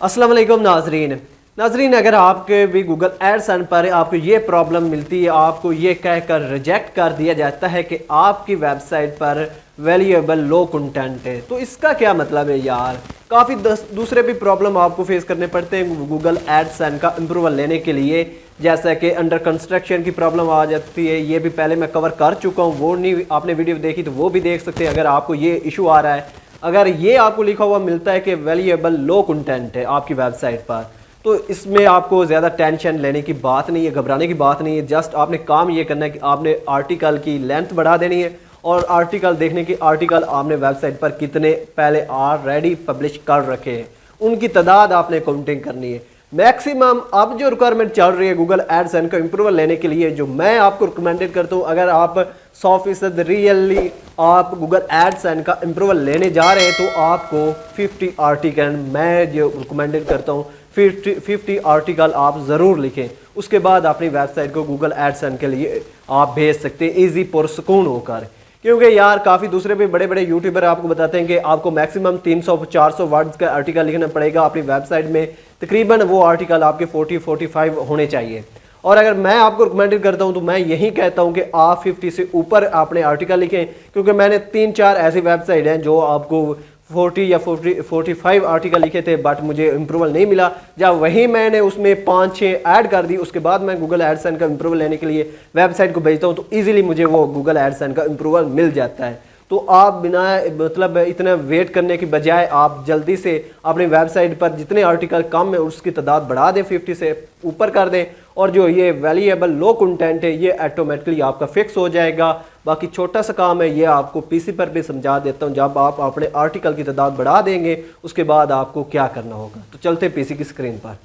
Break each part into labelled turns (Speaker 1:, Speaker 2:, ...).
Speaker 1: अस्सलाम वालेकुम नाजरीन, अगर आपके भी गूगल एडसन पर आपको ये प्रॉब्लम मिलती है, आपको ये कहकर रिजेक्ट कर दिया जाता है कि आपकी वेबसाइट पर वैल्यूएबल लो कंटेंट है, तो इसका क्या मतलब है यार। काफ़ी दूसरे भी प्रॉब्लम आपको फेस करने पड़ते हैं गूगल एडसन का अप्रूवल लेने के लिए, जैसा कि अंडर कंस्ट्रक्शन की प्रॉब्लम आ जाती है। ये भी पहले मैं कवर कर चुका हूँ, वो नहीं आपने वीडियो देखी तो वो भी देख सकते हैं। अगर आपको ये इशू आ रहा है, अगर ये आपको लिखा हुआ मिलता है कि वैल्यूएबल लो कंटेंट है आपकी वेबसाइट पर, तो इसमें आपको ज़्यादा टेंशन लेने की बात नहीं है, घबराने की बात नहीं है। जस्ट आपने काम ये करना है कि आपने आर्टिकल की लेंथ बढ़ा देनी है और आर्टिकल देखने की आर्टिकल आपने वेबसाइट पर कितने पहले ऑलरेडी पब्लिश कर रखे हैं उनकी तादाद आपने काउंटिंग करनी है। मैक्सिमम अब जो रिक्वायरमेंट चल रही है गूगल एडसन का अप्रूवल लेने के लिए, जो मैं आपको रिकमेंडेड करता हूँ, अगर आप 100% रियली आप गूगल एडसन का अप्रूवल लेने जा रहे हैं तो आपको 50 आर्टिकल, मैं जो रिकमेंडेड करता हूँ 50 आर्टिकल आप ज़रूर लिखें। उसके बाद अपनी वेबसाइट को गूगल एडसन के लिए आप भेज सकते हैं ईजी पुरसकून होकर। क्योंकि यार काफ़ी दूसरे भी बड़े बड़े यूट्यूबर आपको बताते हैं कि आपको मैक्सिमम 300-400 वर्ड्स का आर्टिकल लिखना पड़ेगा अपनी वेबसाइट में, तकरीबन वो आर्टिकल आपके 40-45 होने चाहिए। और अगर मैं आपको रिकमेंडेड करता हूं तो मैं यही कहता हूं कि आप 50 से ऊपर अपने आर्टिकल लिखें, क्योंकि मैंने 3-4 ऐसी वेबसाइट हैं जो आपको 40 या 45 आर्टिकल लिखे थे, बट मुझे अप्रूवल नहीं मिला। जब वही मैंने उसमें 5-6 ऐड कर दी, उसके बाद मैं गूगल एडसन का अप्रूवल लेने के लिए वेबसाइट को भेजता हूँ तो ईजिली मुझे वो गूगल एडसन का अप्रूवल मिल जाता है। तो आप बिना मतलब इतना वेट करने की बजाय आप जल्दी से अपनी वेबसाइट पर जितने आर्टिकल कम है उसकी तादाद बढ़ा दें, 50 से ऊपर कर दें, और जो ये वैल्यूएबल लो कंटेंट है ये ऑटोमेटिकली आपका फिक्स हो जाएगा। बाकी छोटा सा काम है, ये आपको पीसी पर भी समझा देता हूँ। जब आप अपने आर्टिकल की तादाद बढ़ा देंगे उसके बाद आपको क्या करना होगा। तो चलते पीसी की स्क्रीन पर।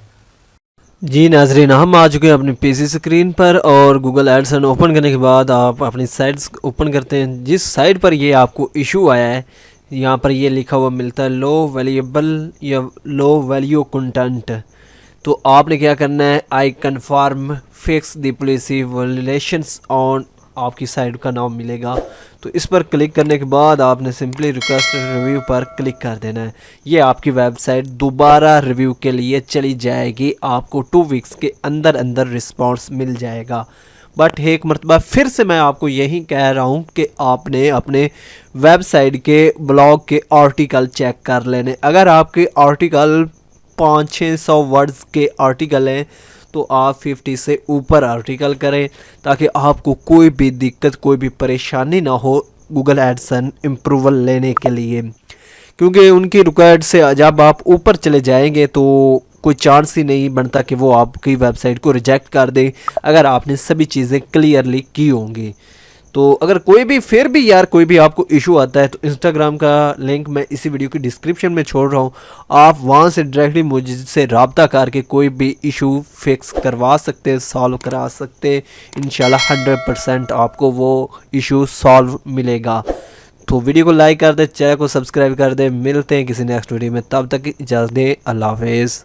Speaker 2: जी नाजरीन, हम आ चुके हैं अपनी पीसी स्क्रीन पर और गूगल एडसन ओपन करने के बाद आप अपनी साइट्स ओपन करते हैं। जिस साइट पर ये आपको इशू आया है, यहाँ पर ये लिखा हुआ मिलता है लो वैल्यूएबल या लो वैल्यू कंटेंट, तो आपने क्या करना है, I confirm fix the policy violations on, आपकी साइट का नाम मिलेगा। तो इस पर क्लिक करने के बाद आपने सिंपली रिक्वेस्ट रिव्यू पर क्लिक कर देना है। ये आपकी वेबसाइट दोबारा रिव्यू के लिए चली जाएगी, आपको 2 वीक्स के अंदर अंदर रिस्पांस मिल जाएगा। बट एक मरतबा फिर से मैं आपको यही कह रहा हूँ कि आपने अपने वेबसाइट के ब्लॉग के आर्टिकल चेक कर लेने। अगर आपके आर्टिकल 500-600 वर्ड्स के आर्टिकल हैं तो आप 50 से ऊपर आर्टिकल करें, ताकि आपको कोई भी दिक्कत, कोई भी परेशानी ना हो गूगल एडसन अप्रूवल लेने के लिए। क्योंकि उनकी रिक्वायर्ड से जब आप ऊपर चले जाएंगे तो कोई चांस ही नहीं बनता कि वो आपकी वेबसाइट को रिजेक्ट कर दे, अगर आपने सभी चीज़ें क्लियरली की होंगी। तो अगर कोई भी फिर भी यार कोई भी आपको इशू आता है तो इंस्टाग्राम का लिंक मैं इसी वीडियो की डिस्क्रिप्शन में छोड़ रहा हूँ, आप वहाँ से डायरेक्टली मुझसे रब्ता करके कोई भी इशू फिक्स करवा सकते हैं, सॉल्व करा सकते हैं। इंशाल्लाह 100% आपको वो इशू सॉल्व मिलेगा। तो वीडियो को लाइक कर दे, चैनल को सब्सक्राइब कर दे। मिलते हैं किसी नेक्स्ट वीडियो में, तब तक इजाज़त दें। अल्लाह हाफ़िज़।